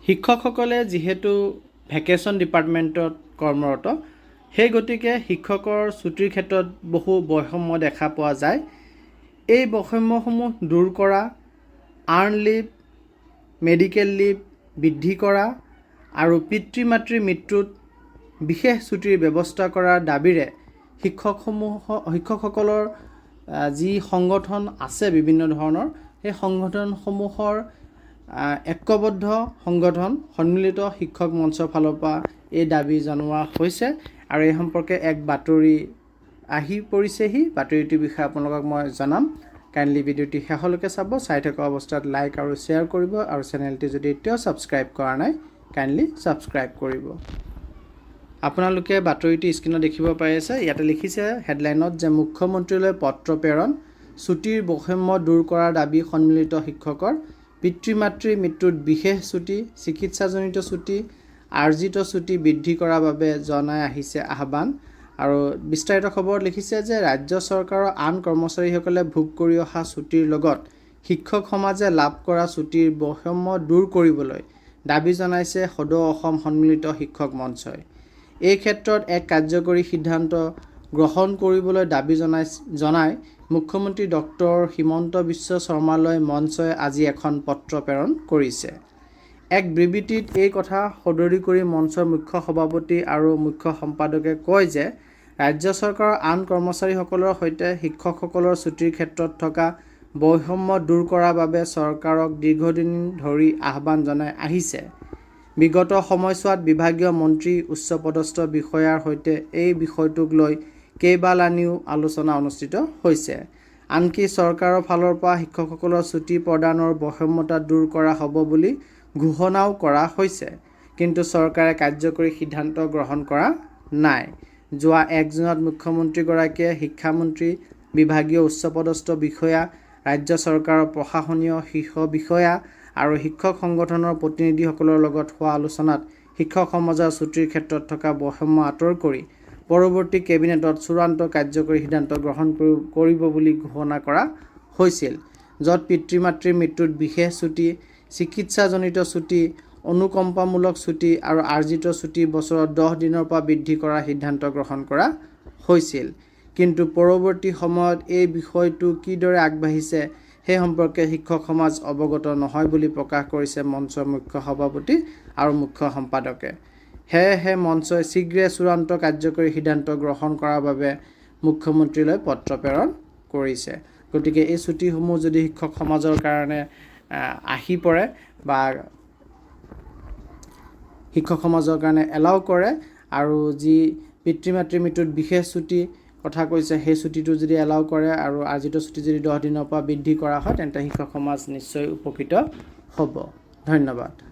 শিক্ষকসকলে যিহেতু ভেকেশ্যন ডিপাৰ্টমেণ্টত কৰ্মৰত, সেই গতিকে শিক্ষকৰ ছুটিৰ ক্ষেত্ৰত বহু বৈষম্য দেখা পোৱা যায়। এই বৈষম্যসমূহ দূৰ কৰা, আৰ্ণ লিভ, মেডিকেল লিভ বৃদ্ধি কৰা আৰু পিতৃ মাতৃৰ মৃত্যুত বিশেষ ছুটিৰ ব্যৱস্থা কৰাৰ দাবীৰে শিক্ষকসকলৰ যি সংগঠন আছে বিভিন্ন ধৰণৰ, সেই সংগঠনসমূহৰ ঐক্যবদ্ধ সংগঠন সন্মিলিত শিক্ষক মঞ্চৰ ফালৰ পৰা এই দাবী জনোৱা হৈছে। আৰু এই সম্পৰ্কে এক বাতৰি আহি পৰিছেহি। বাতৰিটোৰ বিষয়ে আপোনালোকক মই জনাম। কাইণ্ডলি ভিডিঅ'টি শেষলৈকে চাব। চাই থকা অৱস্থাত লাইক আৰু শ্বেয়াৰ কৰিব, আৰু চেনেলটি যদি এতিয়াও ছাবস্ক্ৰাইব কৰা নাই কাইণ্ডলি ছাবস্ক্ৰাইব কৰিব। আপোনালোকে বাতৰিটো স্ক্ৰীণত দেখিব পাই আছে। ইয়াতে লিখিছে হেডলাইনত যে মুখ্যমন্ত্ৰীলৈ পত্ৰ প্ৰেৰণ, ছুটিৰ বৈষম্য দূৰ কৰাৰ দাবী সন্মিলিত শিক্ষকৰ, পিতৃ মাতৃৰ মৃত্যুত বিশেষ ছুটি, চিকিৎসাজনিত ছুটি, আৰ্জিত ছুটি বৃদ্ধি কৰাৰ বাবে জনাই আহিছে আহ্বান। আৰু বিস্তাৰিত খবৰত লিখিছে যে ৰাজ্য চৰকাৰৰ আন কৰ্মচাৰীসকলে ভোগ কৰি অহা ছুটিৰ লগত শিক্ষক সমাজে লাভ কৰা ছুটিৰ বৈষম্য দূৰ কৰিবলৈ দাবী জনাইছে সদৌ অসম সন্মিলিত শিক্ষক মঞ্চই। এই ক্ষেত্ৰত এক কাৰ্যকৰী সিদ্ধান্ত গ্ৰহণ কৰিবলৈ দাবী জনাই মুখ্যমন্ত্ৰী ডক্টৰ হিমন্ত বিশ্ব শৰ্মালৈ মঞ্চই আজি এখন পত্ৰ প্ৰেৰণ কৰিছে। এক বিবৃতিত এই কথা সদৰি কৰি মঞ্চৰ মুখ্য সভাপতি আৰু মুখ্য সম্পাদকে কয় যে ৰাজ্য চৰকাৰৰ আন কৰ্মচাৰীসকলৰ সৈতে শিক্ষকসকলৰ ছুটিৰ ক্ষেত্ৰত থকা বৈষম্য দূৰ কৰাৰ বাবে চৰকাৰক দীৰ্ঘদিন ধৰি আহ্বান জনাই আহিছে। বিগত সময়ছোৱাত বিভাগীয় মন্ত্ৰী, উচ্চপদস্থ বিষয়াৰ সৈতে এই বিষয়টোক লৈ কেইবালানিও আলোচনা অনুষ্ঠিত হৈছে। আনকি চৰকাৰৰ ফালৰ পৰা শিক্ষকসকলৰ ছুটি প্ৰদানৰ বৈষম্যতা দূৰ কৰা হ'ব বুলি ঘোষণাও কৰা হৈছে, কিন্তু চৰকাৰে কাৰ্যকৰী সিদ্ধান্ত গ্ৰহণ কৰা নাই। যোৱা ১ জুনত মুখ্যমন্ত্ৰীগৰাকীয়ে শিক্ষামন্ত্ৰী, বিভাগীয় উচ্চপদস্থ বিষয়া, ৰাজ্য চৰকাৰৰ প্ৰশাসনীয় শীৰ্ষ বিষয়া আৰু শিক্ষক সংগঠনৰ প্ৰতিনিধিসকলৰ লগত হোৱা আলোচনাত শিক্ষক সমাজৰ ছুটিৰ ক্ষেত্ৰত থকা বৈষম্য আঁতৰ কৰি পৰৱৰ্তী কেবিনেটত চূড়ান্ত কাৰ্যকৰী সিদ্ধান্ত গ্ৰহণ কৰিব বুলি ঘোষণা কৰা হৈছিল, য'ত পিতৃ মাতৃৰ মৃত্যুত বিশেষ ছুটি, চিকিৎসাজনিত ছুটি, অনুকম্পামূলক ছুটি আৰু আৰ্জিত ছুটি বছৰত 10 দিনৰ পৰা বৃদ্ধি কৰাৰ সিদ্ধান্ত গ্ৰহণ কৰা হৈছিল। কিন্তু পৰৱৰ্তী সময়ত এই বিষয়টো কিদৰে আগবাঢ়িছে সেই সম্পৰ্কে শিক্ষক সমাজ অৱগত নহয় বুলি প্ৰকাশ কৰিছে মঞ্চৰ মুখ্য সভাপতি আৰু মুখ্য সম্পাদকে। সেয়েহে মঞ্চই শীঘ্ৰে চূড়ান্ত কাৰ্যকৰী সিদ্ধান্ত গ্ৰহণ কৰাৰ বাবে মুখ্যমন্ত্ৰীলৈ পত্ৰ প্ৰেৰণ কৰিছে। গতিকে এই ছুটিসমূহ যদি শিক্ষক সমাজৰ কাৰণে আহি পৰে বা শিক্ষক সমাজৰ কাৰণে এলাউ কৰে, আৰু যি পিতৃ মাতৃৰ মৃত্যুত বিশেষ ছুটি কথা কৈছে সেই ছুটিটো যদি এলাউ কৰে আৰু আৰ্জিত ছুটি যদি 10 দিনৰ পৰা বৃদ্ধি কৰা হয়, তেন্তে শিক্ষক সমাজ নিশ্চয় উপকৃত হ'ব। ধন্যবাদ।